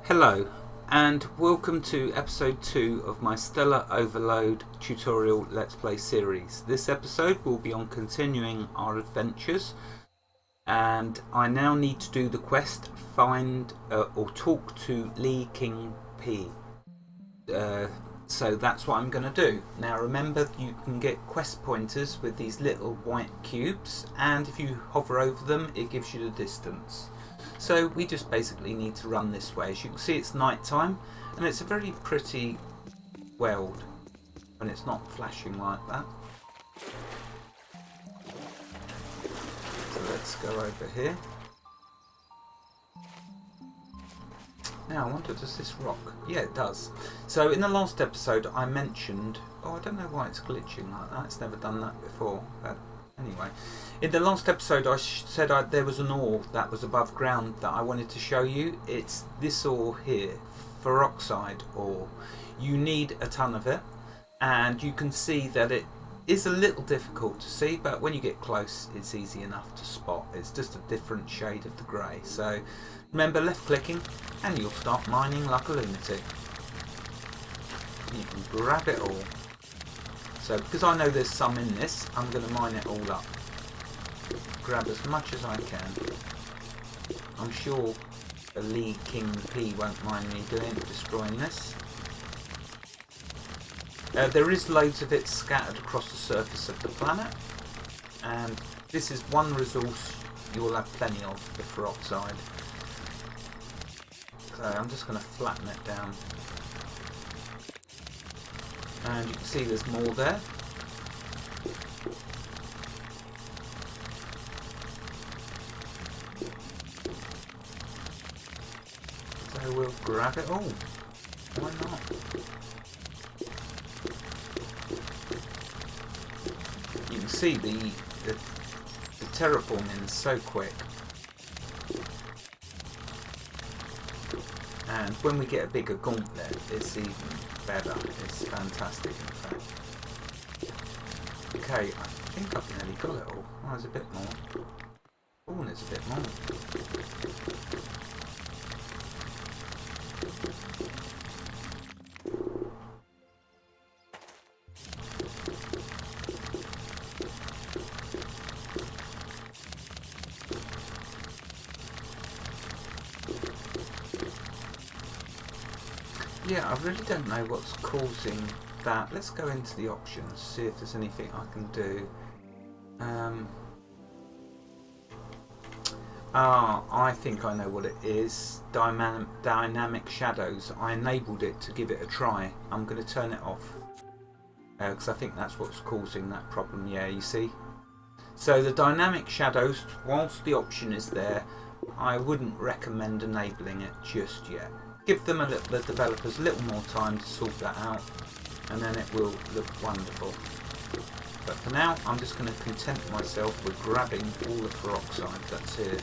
Hello and welcome to episode 2 of my Stellar Overload tutorial Let's Play series. This episode will be on continuing our adventures, and I now need to do the quest find or talk to King Pei. So that's what I'm going to do. Now remember, you can get quest pointers with these little white cubes, and if you hover over them it gives you the distance. So we just basically need to run this way. As you can see, it's night time and it's a very pretty world when it's not flashing like that. So let's go over here. Now I wonder, does this rock? Yeah, it does. So in the last episode I mentioned, I don't know why it's glitching like that, it's never done that before, but anyway, in the last episode I said there was an ore that was above ground that I wanted to show you. It's this ore here, peroxide ore. You need a ton of it, and you can see that it is a little difficult to see, but when you get close it's easy enough to spot. It's just a different shade of the grey. So remember, left clicking and you'll start mining like a lunatic. You can grab it all. So because I know there's some in this, I'm going to mine it all up. Grab as much as I can. I'm sure the King Pei won't mind me destroying this. There is loads of it scattered across the surface of the planet, and this is one resource you will have plenty of, the peroxide. So I'm just going to flatten it down. And you can see there's more there. So we'll grab it all. Why not? You can see the terraforming is so quick. And when we get a bigger gauntlet, it's even better. It's fantastic, in fact. Okay, I think I've nearly got it all. Oh, there's a bit more. Oh, there's a bit more. Yeah, I really don't know what's causing that. Let's go into the options, see if there's anything I can do. I think I know what it is. Dynamic shadows. I enabled it to give it a try. I'm going to turn it off because I think that's what's causing that problem. Yeah, you see? So the dynamic shadows, whilst the option is there, I wouldn't recommend enabling it just yet. Give them the developers a little more time to sort that out, and then it will look wonderful. But for now, I'm just going to content myself with grabbing all the peroxide that's here.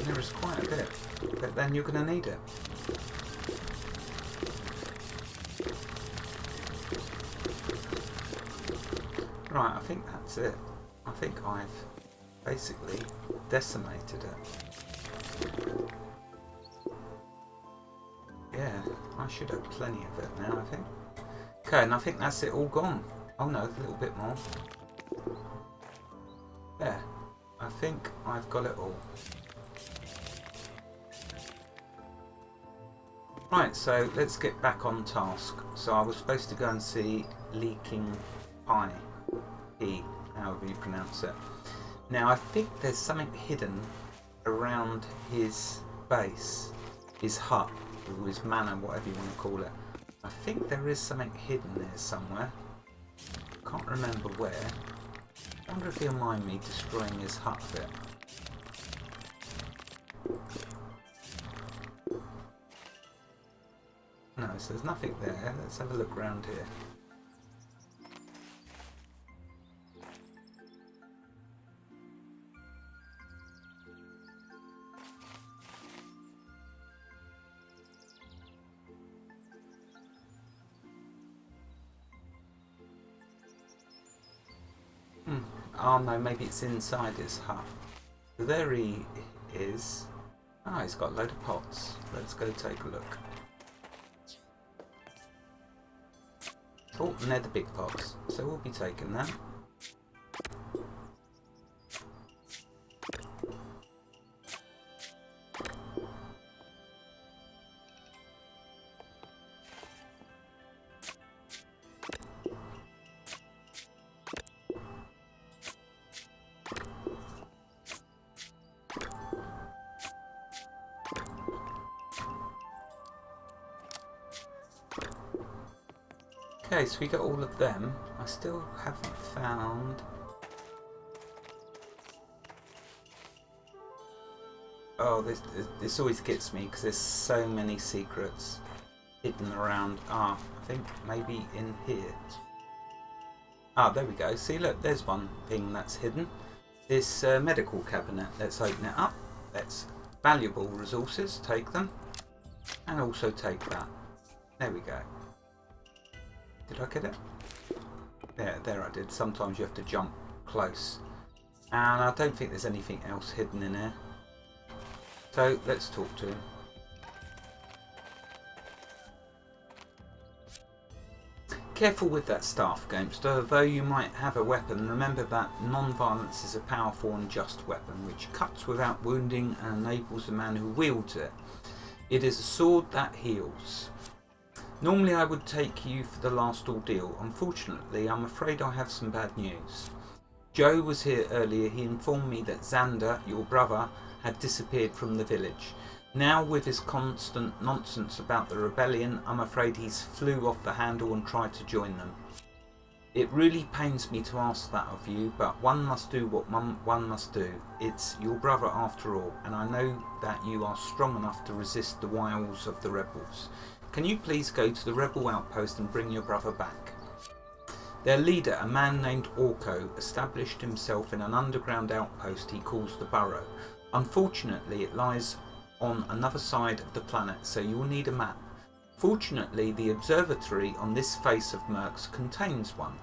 There is quite a bit, but then you're going to need it. Right, I think that's it. I think I've basically decimated it. Yeah, I should have plenty of it now, I think. Okay, and I think that's it all gone. Oh no, a little bit more. There, I think I've got it all. Right, so let's get back on task. So I was supposed to go and see King Pei, however you pronounce it. Now I think there's something hidden around his base, his hut, or his manor, whatever you want to call it. I think there is something hidden there somewhere. Can't remember where. I wonder if he'll mind me destroying his hut a bit. No, so there's nothing there. Let's have a look around here. Oh no, maybe it's inside his hut. So there he is. Ah, he's got a load of pots. Let's go take a look. Oh, and they're the big pots, so we'll be taking them. Okay, so we got all of them. I still haven't found... Oh, this always gets me because there's so many secrets hidden around. Ah, I think maybe in here. Ah, there we go. See, look, there's one thing that's hidden. This medical cabinet. Let's open it up. Let's valuable resources. Take them. And also take that. There we go. Did I get it? There I did. Sometimes you have to jump close. And I don't think there's anything else hidden in there. So let's talk to him. Careful with that staff, Gamester. Though you might have a weapon, remember that non-violence is a powerful and just weapon, which cuts without wounding and enables the man who wields it. It is a sword that heals. Normally I would take you for the last ordeal. Unfortunately, I'm afraid I have some bad news. Joe was here earlier. He informed me that Xander, your brother, had disappeared from the village. Now, with his constant nonsense about the rebellion, I'm afraid he's flew off the handle and tried to join them. It really pains me to ask that of you, but one must do what one must do. It's your brother after all, and I know that you are strong enough to resist the wiles of the rebels. Can you please go to the rebel outpost and bring your brother back? Their leader, a man named Orko, established himself in an underground outpost he calls the Burrow. Unfortunately, it lies on another side of the planet, so you will need a map. Fortunately, the observatory on this face of Mercs contains one,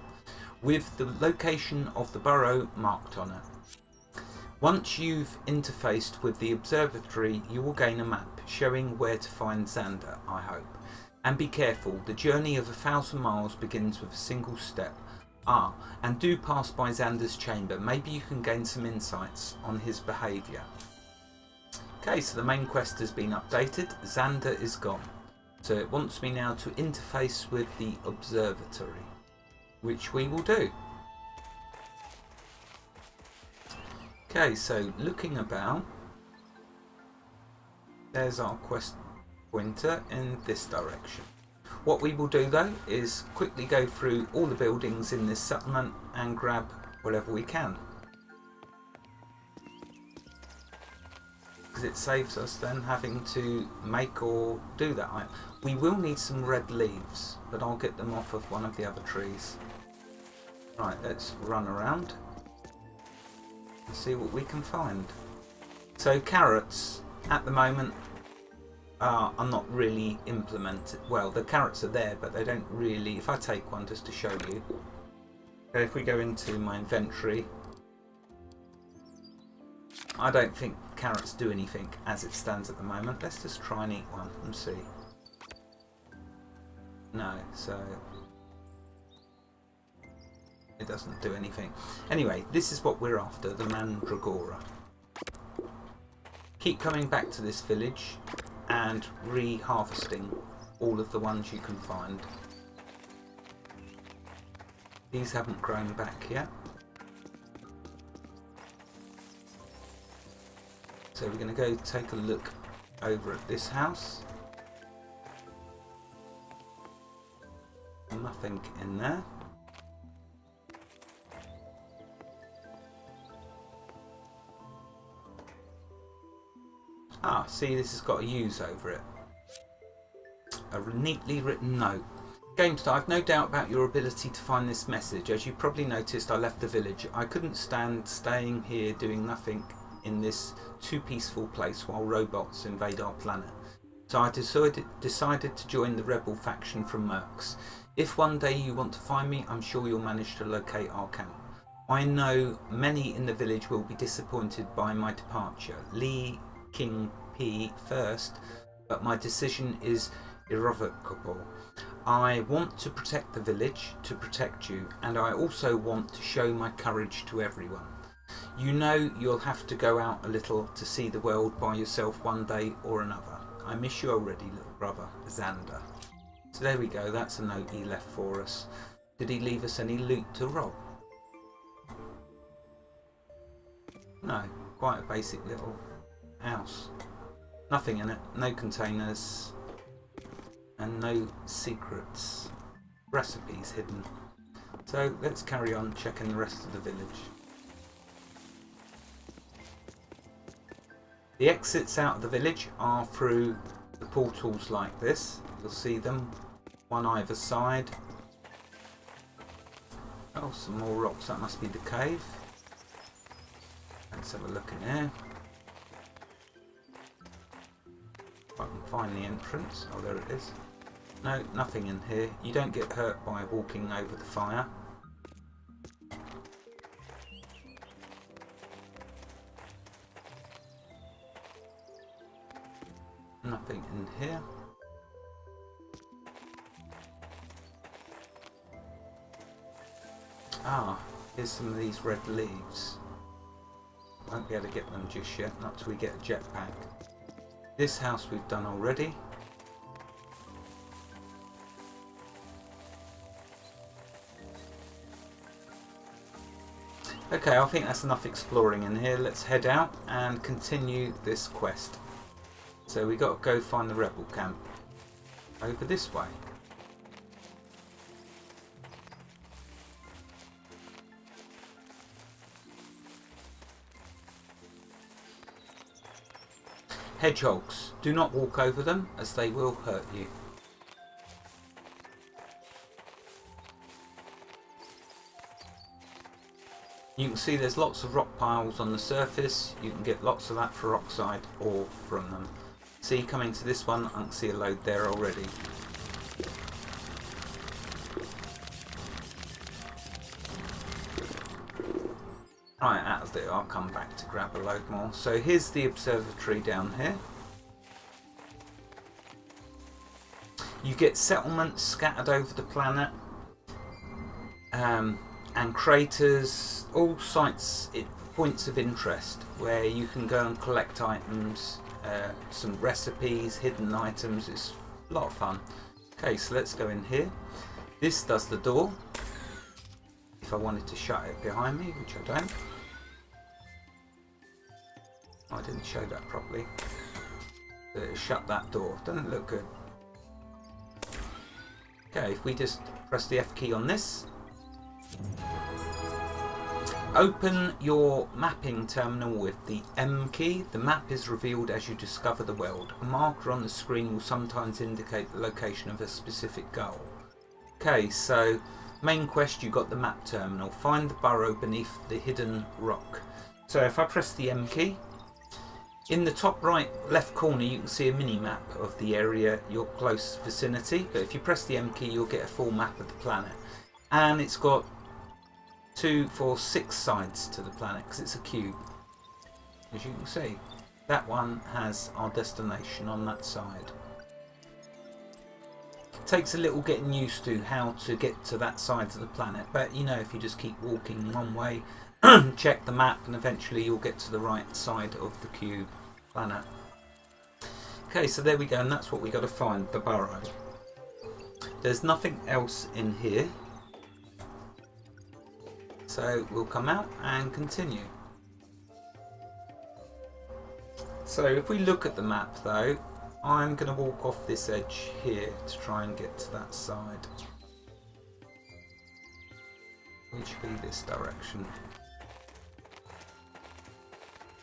with the location of the Burrow marked on it. Once you've interfaced with the observatory, you will gain a map showing where to find Xander, I hope. And be careful, the journey of 1,000 miles begins with a single step. Ah, and do pass by Xander's chamber. Maybe you can gain some insights on his behaviour. Okay, so the main quest has been updated. Xander is gone. So it wants me now to interface with the observatory, which we will do. Okay, so looking about, there's our quest pointer in this direction. What we will do though is quickly go through all the buildings in this settlement and grab whatever we can, because it saves us then having to make or do that. We will need some red leaves, but I'll get them off of one of the other trees. Right, let's run around and see what we can find. So carrots at the moment are not really implemented. Well, the carrots are there, but they don't really... If I take one just to show you. Okay, if we go into my inventory, I don't think carrots do anything as it stands at the moment. Let's just try and eat one and see. No, so it doesn't do anything. Anyway, this is what we're after, the Mandragora. Keep coming back to this village and re-harvesting all of the ones you can find. These haven't grown back yet. So we're going to go take a look over at this house. Nothing in there. Ah, see, this has got a use over it. A neatly written note. GameStar, I've no doubt about your ability to find this message. As you probably noticed, I left the village. I couldn't stand staying here doing nothing in this too peaceful place while robots invade our planet. So I decided to join the rebel faction from Mercs. If one day you want to find me, I'm sure you'll manage to locate our camp. I know many in the village will be disappointed by my departure. King Pei first, but my decision is irrevocable. I want to protect the village, to protect you, and I also want to show my courage to everyone. You know you'll have to go out a little to see the world by yourself one day or another. I miss you already, little brother, Xander. So there we go, that's a note he left for us. Did he leave us any loot to rob? No, quite a basic little house. Nothing in it, no containers, and no secrets. Recipes hidden. So let's carry on checking the rest of the village. The exits out of the village are through the portals like this. You'll see them, one either side. Oh, some more rocks, that must be the cave. Let's have a look in here. If I can find the entrance. Oh, there it is. No, nothing in here. You don't get hurt by walking over the fire. Nothing in here. Ah, here's some of these red leaves. Won't be able to get them just yet, not till we get a jetpack. This house we've done already. Okay, I think that's enough exploring in here. Let's head out and continue this quest. So we got to go find the rebel camp over this way. Hedgehogs, do not walk over them as they will hurt you. You can see there's lots of rock piles on the surface. You can get lots of that for oxide ore from them. See, coming to this one, I can see a load there already. Right, that'll do. I'll come back to grab a load more. So here's the observatory down here. You get settlements scattered over the planet, and craters, all sites, points of interest where you can go and collect items, some recipes, hidden items. It's a lot of fun. Okay, so let's go in here. This does the door. If I wanted to shut it behind me, which I don't. I didn't show that properly. Shut that door. Doesn't look good. Okay, if we just press the F key on this. Open your mapping terminal with the M key. The map is revealed as you discover the world. A marker on the screen will sometimes indicate the location of a specific goal. Okay, so main quest, you got the map terminal. Find the burrow beneath the hidden rock. So if I press the M key, in the top right left corner you can see a mini map of the area, your close vicinity. But if you press the M key you'll get a full map of the planet. And it's got 2, 4, 6 sides to the planet because it's a cube. As you can see, that one has our destination on that side. It takes a little getting used to how to get to that side of the planet, but you know, if you just keep walking one way, check the map, and eventually you'll get to the right side of the cube planet. Okay, so there we go, and that's what we got to find, the burrow. There's nothing else in here. So we'll come out and continue. So if we look at the map though, I'm going to walk off this edge here to try and get to that side. Which will be this direction.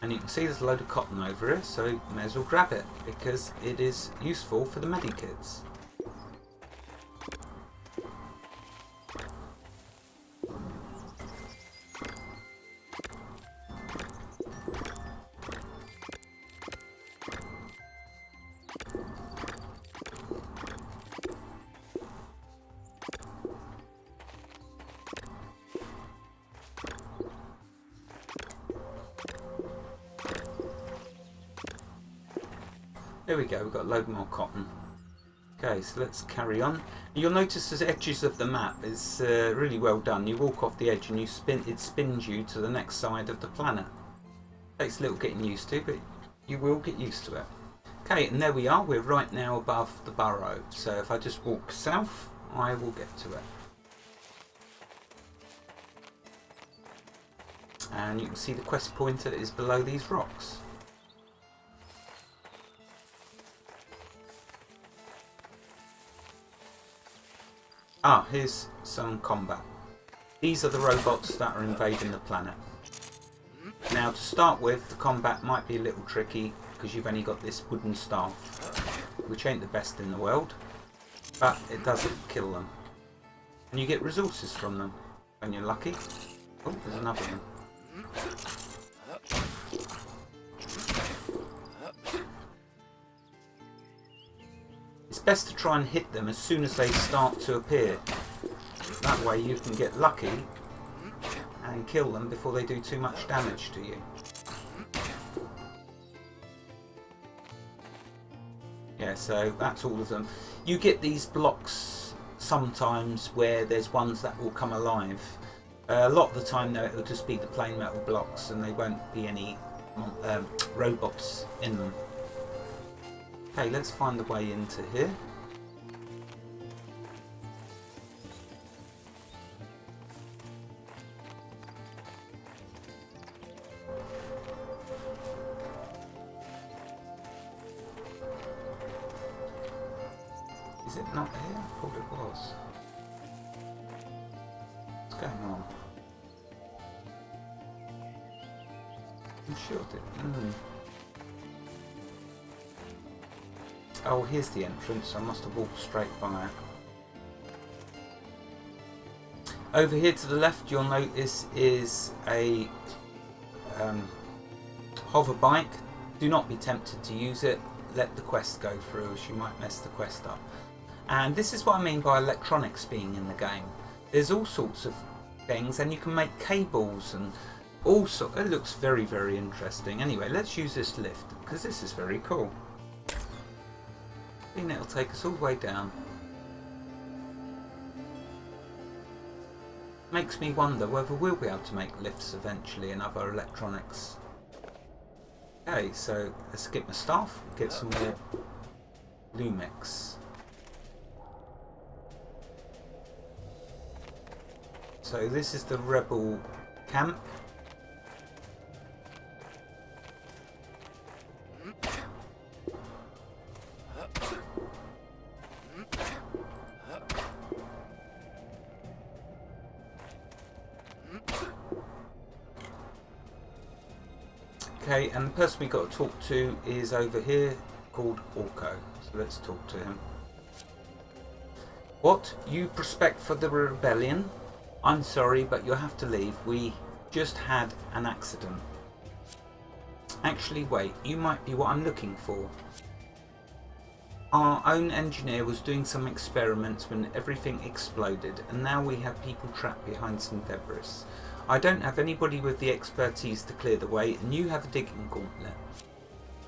And you can see there's a load of cotton over here, so you may as well grab it because it is useful for the medikits. There we go, we've got a load more cotton. Okay, so let's carry on. You'll notice the edges of the map is really well done. You walk off the edge and it spins you to the next side of the planet. Takes a little getting used to, but you will get used to it. Okay, and there we are. We're right now above the burrow. So if I just walk south, I will get to it. And you can see the quest pointer is below these rocks. Ah, here's some combat. These are the robots that are invading the planet. Now, to start with, the combat might be a little tricky because you've only got this wooden staff, which ain't the best in the world, but it doesn't kill them. And you get resources from them when you're lucky. Oh, there's another one. It's best to try and hit them as soon as they start to appear. That way you can get lucky and kill them before they do too much damage to you. Yeah, so that's all of them. You get these blocks sometimes where there's ones that will come alive. A lot of the time though, it'll just be the plain metal blocks and they won't be any robots in them. Okay, let's find the way into here. Is it not here? I thought it was. What's going on? I'm sure it did. Oh, here's the entrance. I must have walked straight by it. Over here to the left, you'll notice is a hover bike. Do not be tempted to use it. Let the quest go through, as you might mess the quest up. And this is what I mean by electronics being in the game. There's all sorts of things, and you can make cables and all sorts. It looks very, very interesting. Anyway, let's use this lift because this is very cool. I think it'll take us all the way down. Makes me wonder whether we'll be able to make lifts eventually and other electronics. Okay, so let's skip my staff, get some more Lumix. So this is the rebel camp. Okay, and the person we got to talk to is over here called Orko. So let's talk to him. What? You prospect for the rebellion? I'm sorry, but you'll have to leave. We just had an accident. Actually, wait, you might be what I'm looking for. Our own engineer was doing some experiments when everything exploded, and now we have people trapped behind some debris. I don't have anybody with the expertise to clear the way, and you have a digging gauntlet.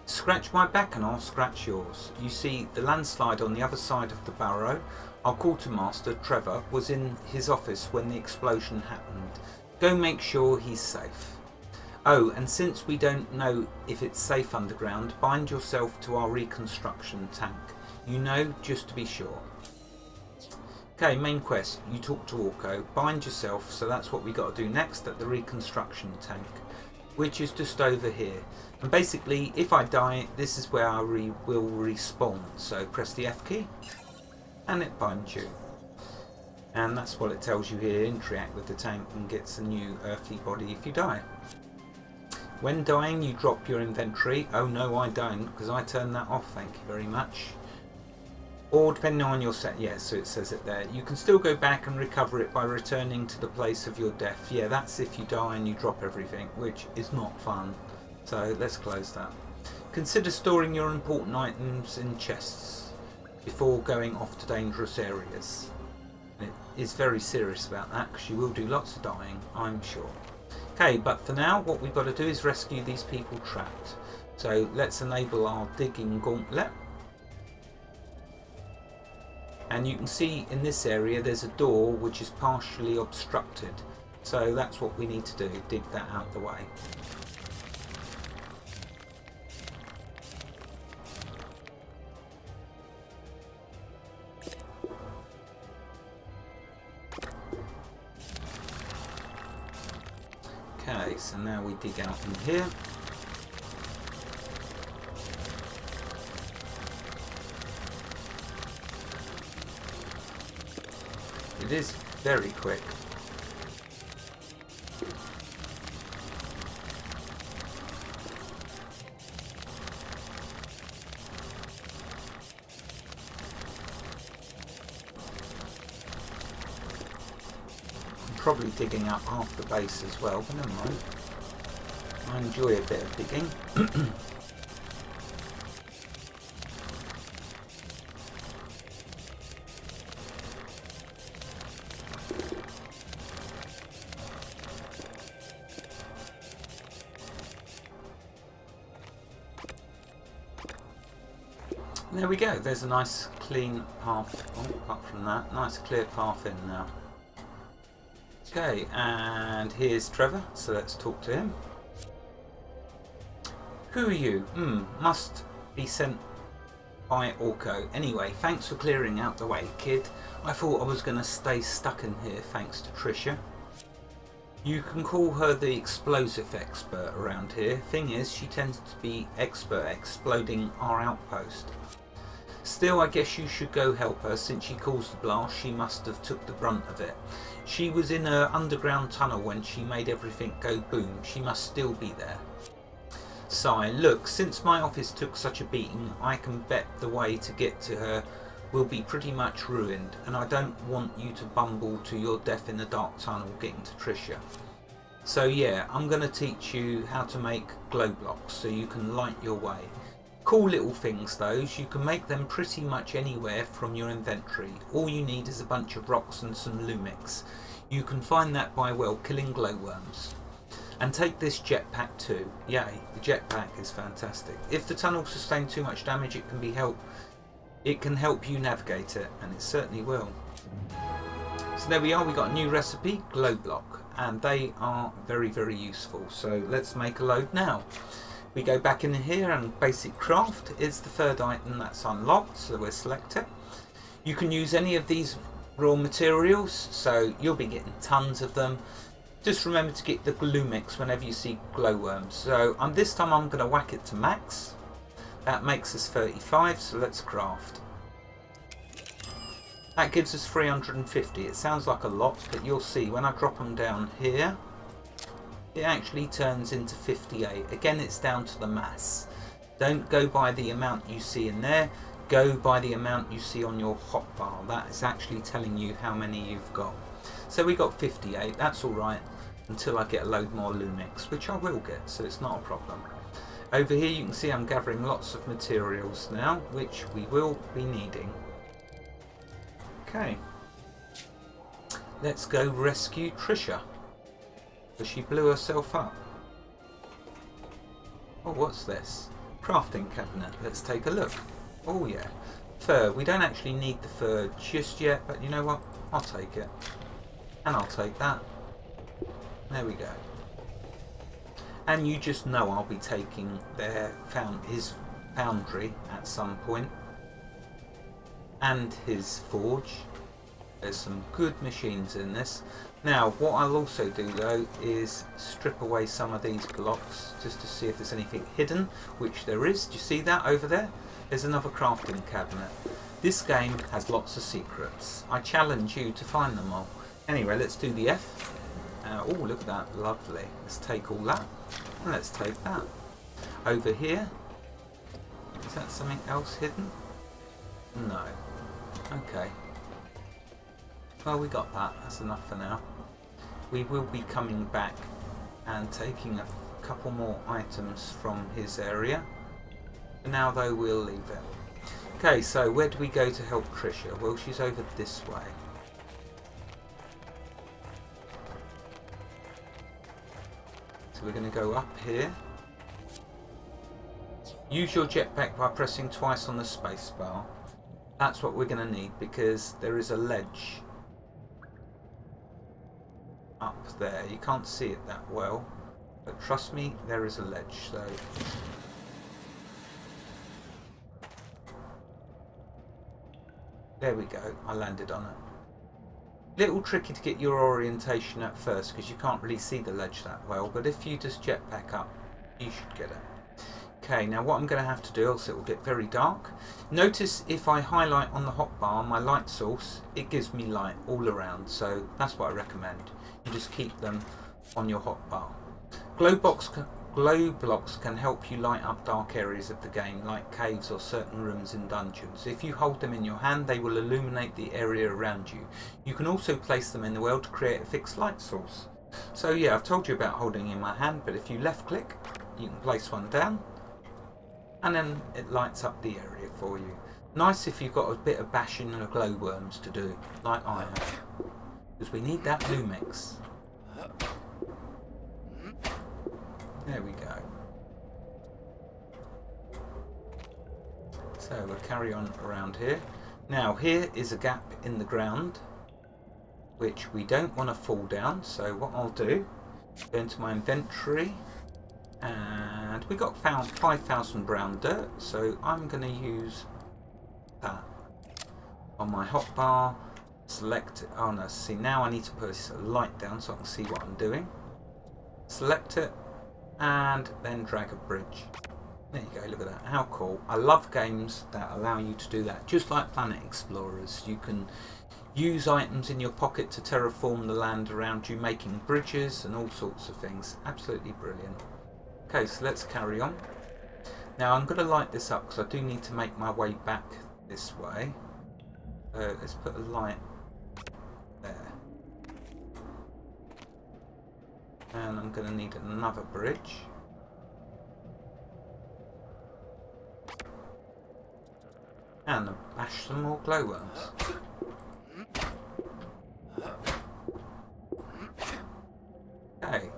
Scratch my back and I'll scratch yours. You see, the landslide on the other side of the barrow, our quartermaster, Trevor, was in his office when the explosion happened. Go make sure he's safe. Oh, and since we don't know if it's safe underground, bind yourself to our reconstruction tank. You know, just to be sure. Okay, main quest. You talk to Orko. Bind yourself, so that's what we got to do next at the reconstruction tank, which is just over here. And basically, if I die, this is where I will respawn. So press the F key, and it binds you. And that's what it tells you here. Interact with the tank and gets a new earthly body if you die. When dying, you drop your inventory. Oh no, I don't, because I turn that off, thank you very much. Or depending on your set, yeah, so it says it there. You can still go back and recover it by returning to the place of your death. Yeah, that's if you die and you drop everything, which is not fun. So let's close that. Consider storing your important items in chests before going off to dangerous areas. It is very serious about that, because you will do lots of dying, I'm sure. Okay, but for now, what we've got to do is rescue these people trapped. So let's enable our digging gauntlet. And you can see in this area there's a door which is partially obstructed. So that's what we need to do, dig that out the way. Okay, so now we dig out in here. It is very quick. Probably digging up half the base as well, but never mind. I enjoy a bit of digging. There we go, there's a nice clean path. Oh, apart from that, nice clear path in now. Okay, and here's Trevor, so let's talk to him. Who are you? Must be sent by Orko. Anyway, thanks for clearing out the way, kid. I thought I was going to stay stuck in here thanks to Trisha. You can call her the explosive expert around here. Thing is, she tends to be expert at exploding our outpost. Still, I guess you should go help her. Since she caused the blast, she must have took the brunt of it. She was in her underground tunnel when she made everything go boom. She must still be there. Sigh. Look, since my office took such a beating, I can bet the way to get to her will be pretty much ruined, and I don't want you to bumble to your death in the dark tunnel getting to Trisha. So yeah, I'm going to teach you how to make glow blocks so you can light your way. Cool little things those, you can make them pretty much anywhere from your inventory. All you need is a bunch of rocks and some lumix. You can find that by, well, killing glowworms. And take this jetpack too. Yay, the jetpack is fantastic. If the tunnel sustains too much damage, it can help you navigate it, and it certainly will. So there we are, we got a new recipe, glow block, and they are very, very useful. So let's make a load now. We go back in here, and basic craft is the third item that's unlocked, so we'll select it. You can use any of these raw materials, so you'll be getting tons of them. Just remember to get the glue mix whenever you see glowworms. So this time I'm going to whack it to max. That makes us 35, so let's craft. That gives us 350. It sounds like a lot, but you'll see when I drop them down here, it actually turns into 58. Again, it's down to the mass. Don't go by the amount you see in there. Go by the amount you see on your hotbar. That is actually telling you how many you've got. So we got 58. That's all right until I get a load more lumix, which I will get, so it's not a problem. Over here you can see I'm gathering lots of materials now, which we will be needing. Okay. Let's go rescue Trisha, because she blew herself up. Oh, what's this? Crafting cabinet. Let's take a look. Oh yeah. Fur. We don't actually need the fur just yet, but you know what? I'll take it. And I'll take that. There we go. And you just know I'll be taking his foundry at some point. And his forge. There's some good machines in this. Now, what I'll also do though is strip away some of these blocks just to see if there's anything hidden, which there is. Do you see that over there? There's another crafting cabinet. This game has lots of secrets. I challenge you to find them all. Anyway, let's do the F. Oh, look at that. Lovely. Let's take all that. Let's take that. Over here. Is that something else hidden? No. Okay. Well, we got that. That's enough for now. We will be coming back and taking a couple more items from his area. For now, though, we'll leave it. Okay, so where do we go to help Trisha? Well, she's over this way. So we're going to go up here. Use your jetpack by pressing twice on the spacebar. That's what we're going to need because there is a ledge up there. You can't see it that well, but trust me, there is a ledge. So there we go. I landed on it. Little tricky to get your orientation at first because you can't really see the ledge that well, but if you just jetpack up, you should get it. Okay, now what I'm going to have to do, else it will get very dark. Notice if I highlight on the hotbar my light source, it gives me light all around, so that's what I recommend. You just keep them on your hotbar. Glow blocks can help you light up dark areas of the game, like caves or certain rooms in dungeons. If you hold them in your hand, they will illuminate the area around you. You can also place them in the world to create a fixed light source. So yeah, I've told you about holding in my hand, but if you left click, you can place one down, and then it lights up the area for you. Nice if you've got a bit of bashing of glowworms to do, like I have. Because we need that Lumix. There we go. So we'll carry on around here. Now here is a gap in the ground, which we don't want to fall down. So what I'll do, go into my inventory, and we got 5,000 brown dirt, so I'm going to use that on my hotbar. Select it. Oh no, see, now I need to put a light down so I can see what I'm doing. Select it and then drag a bridge. There you go, look at that, how cool. I love games that allow you to do that, just like Planet Explorers. You can use items in your pocket to terraform the land around you, making bridges and all sorts of things. Absolutely brilliant. Okay, so let's carry on. Now I'm going to light this up because I do need to make my way back this way. Let's put a light there. And I'm going to need another bridge. And bash some more glowworms. Okay.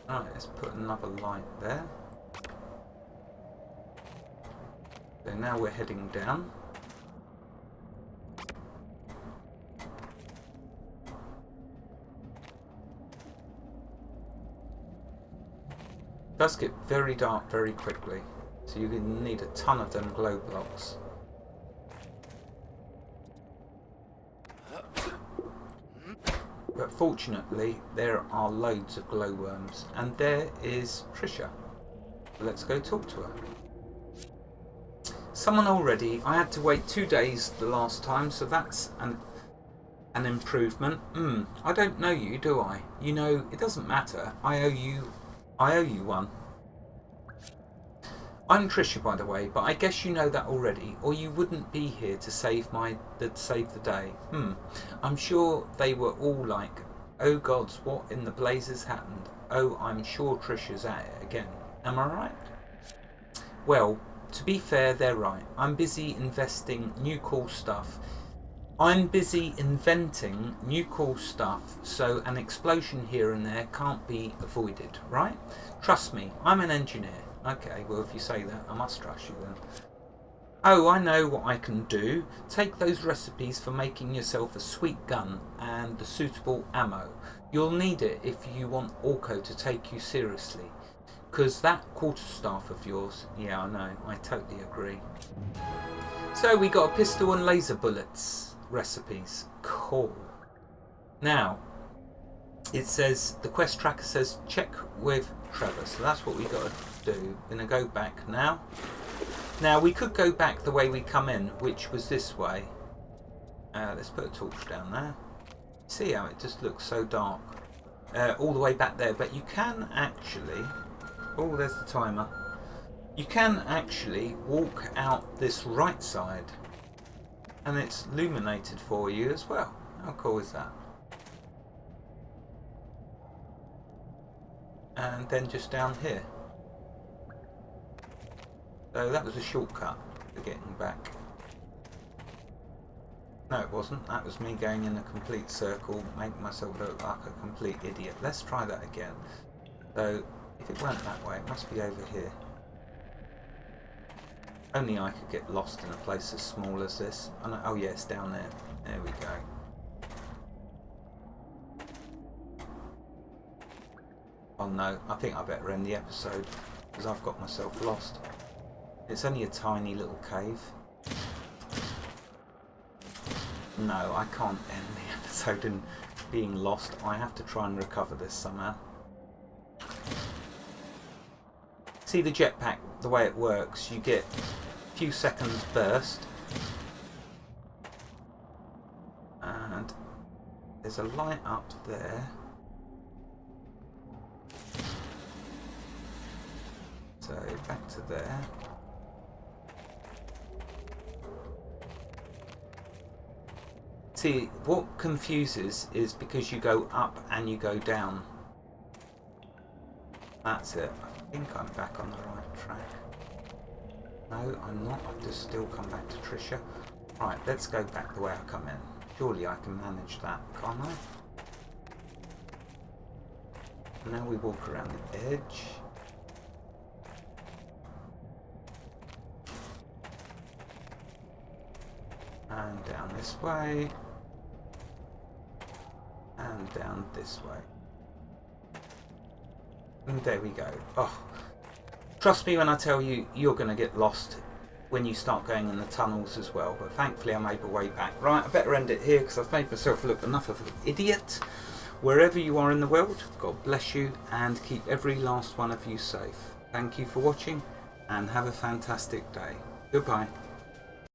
Right, let's put another light there. So now we're heading down. It does get very dark very quickly, so you need a ton of them glow blocks. But fortunately, there are loads of glowworms, and there is Trisha. Let's go talk to her. Someone already. I had to wait 2 days the last time, so that's an improvement. I don't know you, do I? You know, it doesn't matter. I owe you one. I'm Trisha, by the way, but I guess you know that already, or you wouldn't be here to save the day. I'm sure they were all like, "Oh gods, what in the blazes happened? Oh, I'm sure Trisha's at it again. Am I right?" Well, to be fair, they're right. I'm busy inventing new cool stuff, so an explosion here and there can't be avoided, right? Trust me, I'm an engineer. Okay, well, if you say that, I must trust you then. Oh, I know what I can do. Take those recipes for making yourself a sweet gun and the suitable ammo. You'll need it if you want Orko to take you seriously. 'Cause that quarterstaff of yours, yeah, I know, I totally agree. So we got a pistol and laser bullets recipes. Cool. Now, it says, the quest tracker says check with Trevor, so that's what we got to do. We're going to go back now. Now we could go back the way we come in, which was this way. Let's put a torch down there. See how it just looks so dark. all the way back there, but you can actually... Oh, there's the timer. You can actually walk out this right side, and it's illuminated for you as well. How cool is that? And then just down here. So that was a shortcut for getting back. No, it wasn't. That was me going in a complete circle, making myself look like a complete idiot. Let's try that again. So, if it weren't that way, it must be over here. Only I could get lost in a place as small as this. Oh yeah, it's down there. There we go. Oh no, I think I better end the episode, because I've got myself lost. It's only a tiny little cave. No, I can't end the episode in being lost. I have to try and recover this somehow. See the jetpack, the way it works, you get a few seconds burst. And there's a light up there. So back to there. See, what confuses is because you go up and you go down. That's it. I think I'm back on the right track. No, I'm not. I've just still come back to Trisha. Right, let's go back the way I come in. Surely I can manage that, can't I? Now we walk around the edge. And down this way. And down this way. And there we go. Oh, trust me when I tell you, you're going to get lost when you start going in the tunnels as well. But thankfully I made my way back. Right, I better end it here because I've made myself look enough of an idiot. Wherever you are in the world, God bless you and keep every last one of you safe. Thank you for watching and have a fantastic day. Goodbye.